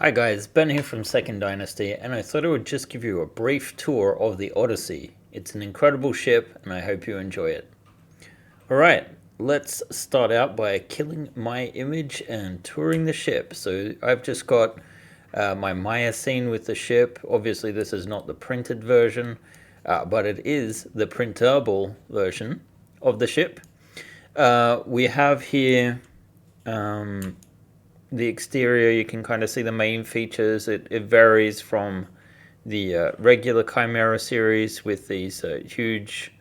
Hi guys, Ben here from Second Dynasty, and I thought I would just give you a brief tour of the Odyssey. It's an incredible ship, and I hope you enjoy it. Alright, let's start out by killing my image and touring the ship. So I've just got my Maya scene with the ship. Obviously this is not the printed version, but it is the printable version of the ship. We have here the exterior. You can kind of see the main features. It varies from the regular Chimera series with these huge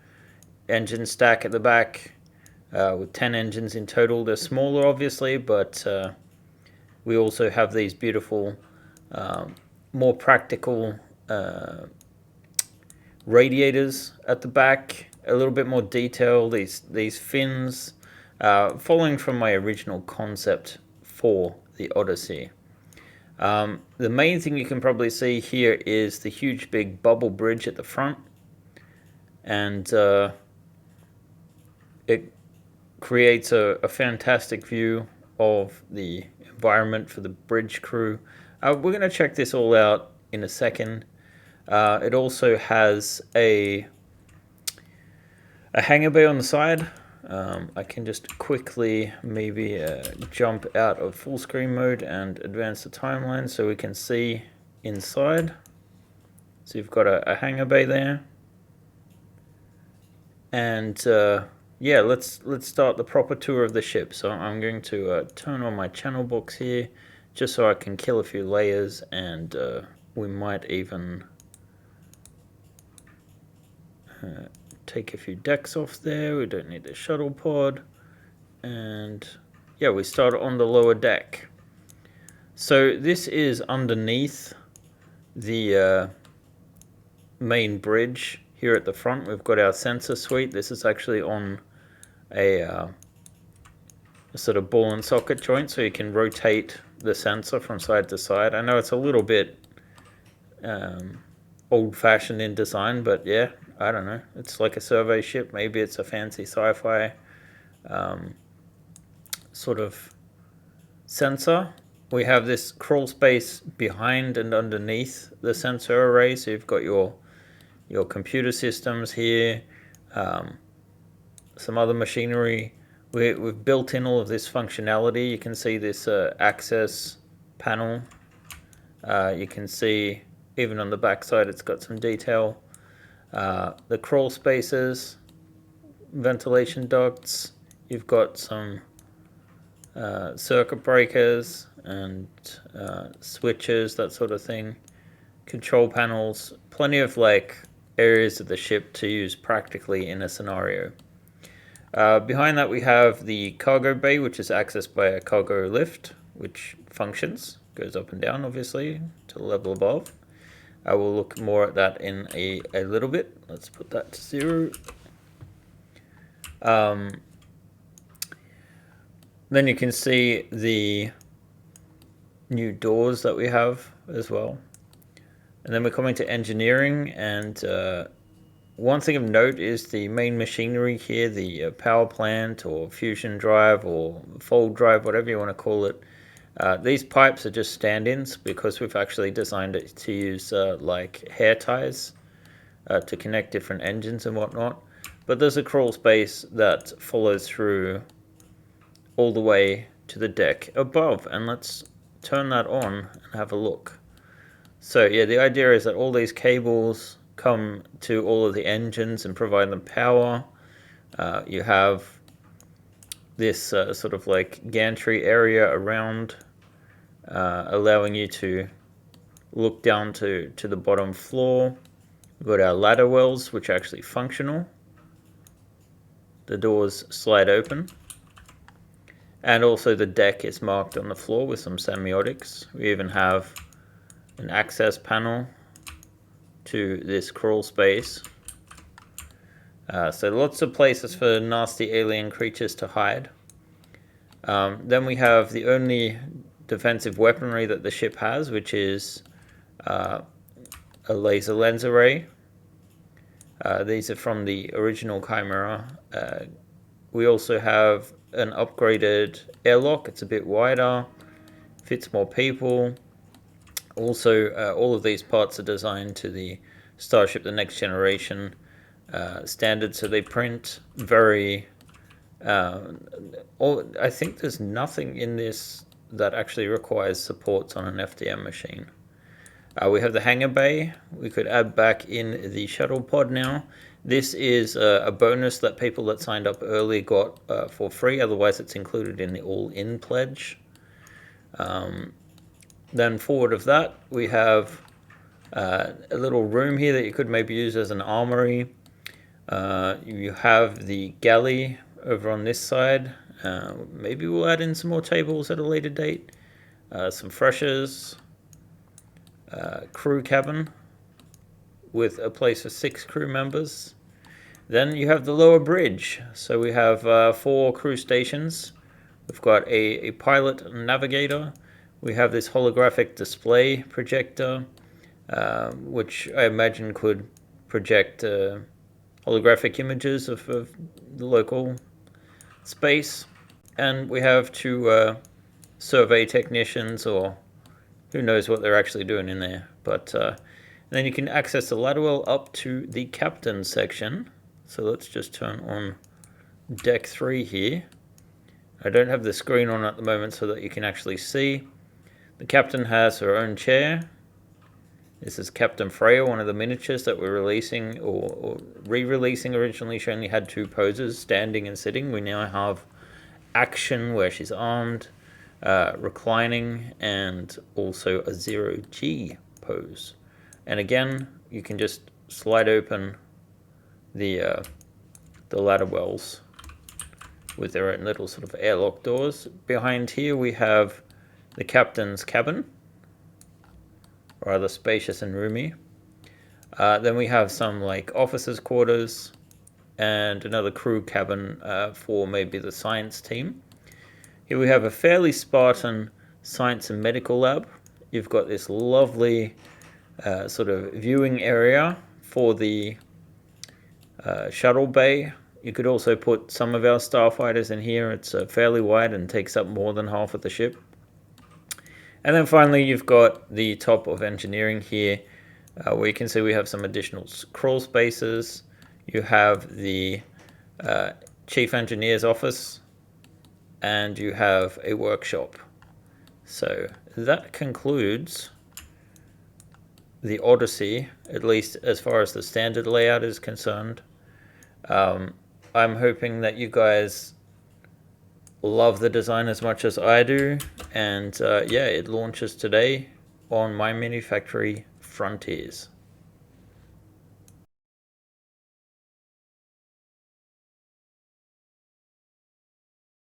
engine stack at the back with 10 engines in total. They're smaller, obviously, but we also have these beautiful, more practical radiators at the back. A little bit more detail. These fins, following from my original concept for the Odyssey. The main thing you can probably see here is the huge big bubble bridge at the front, and it creates a fantastic view of the environment for the bridge crew. We're going to check this all out in a second. It also has a hangar bay on the side. I can just quickly maybe jump out of full screen mode and advance the timeline so we can see inside. So you've got a hangar bay there. And yeah, let's start the proper tour of the ship. So I'm going to turn on my channel box here just so I can kill a few layers, and we might even take a few decks off there. We don't need the shuttle pod. And yeah, we start on the lower deck. So this is underneath the main bridge. Here at the front we've got our sensor suite. This is actually on a sort of ball and socket joint, so you can rotate the sensor from side to side. I know it's a little bit old-fashioned in design, but yeah, I don't know. It's like a survey ship. Maybe it's a fancy sci-fi sort of sensor. We have this crawl space behind and underneath the sensor array. So you've got your computer systems here, some other machinery. We've built in all of this functionality. You can see this access panel. You can see even on the back side it's got some detail. The crawl spaces, ventilation ducts. You've got some circuit breakers and switches, that sort of thing. Control panels, plenty of like areas of the ship to use practically in a scenario. Behind that we have the cargo bay, which is accessed by a cargo lift, which functions, goes up and down obviously to the level above. I will look more at that in a little bit. Let's put that to 0. Then you can see the new doors that we have as well. And then we're coming to engineering, and one thing of note is the main machinery here, the power plant or fusion drive or fold drive, whatever you want to call it. These pipes are just stand-ins because we've actually designed it to use like hair ties to connect different engines and whatnot. But there's a crawl space that follows through all the way to the deck above, and let's turn that on and have a look. So yeah, the idea is that all these cables come to all of the engines and provide them power. You have this sort of like gantry area around, allowing you to look down to the bottom floor. We've got our ladder wells, which are actually functional. The doors slide open. And also the deck is marked on the floor with some semiotics. We even have an access panel to this crawl space. So lots of places for nasty alien creatures to hide. Then we have the only defensive weaponry that the ship has, which is a laser lens array. These are from the original Chimera. We also have an upgraded airlock. It's a bit wider, fits more people. Also, all of these parts are designed to the Starship, the next generation standard, so they print very... I think there's nothing in this that actually requires supports on an FDM machine. We have the Hangar Bay. We could add back in the shuttle pod now. This is a bonus that people that signed up early got for free. Otherwise, it's included in the all-in pledge. Then forward of that, we have a little room here that you could maybe use as an armory. You have the galley over on this side. Maybe we'll add in some more tables at a later date. Some freshers. Crew cabin with a place for 6 crew members. Then you have the lower bridge. So we have 4 crew stations. We've got a pilot and navigator. We have this holographic display projector, which I imagine could project holographic images of the local space. And we have 2 survey technicians, or who knows what they're actually doing in there. But then you can access the ladder well up to the captain section. So let's just turn on deck 3 here. I don't have the screen on at the moment so that you can actually see. The captain has her own chair. This is Captain Freya, one of the miniatures that we're releasing or re-releasing originally. She only had 2 poses, standing and sitting. We now have action where she's armed, reclining, and also a 0G pose. And again, you can just slide open the ladder wells with their own little sort of airlock doors. Behind here we have the captain's cabin, rather spacious and roomy. Then we have some like officers' quarters and another crew cabin for maybe the science team. Here we have a fairly Spartan science and medical lab. You've got this lovely sort of viewing area for the shuttle bay. You could also put some of our starfighters in here. It's fairly wide and takes up more than half of the ship. And then finally, you've got the top of engineering here, where you can see we have some additional crawl spaces. You have the chief engineer's office, and you have a workshop. So that concludes the Odyssey, at least as far as the standard layout is concerned. I'm hoping that you guys love the design as much as I do, and yeah, it launches today on My Mini Factory Frontiers.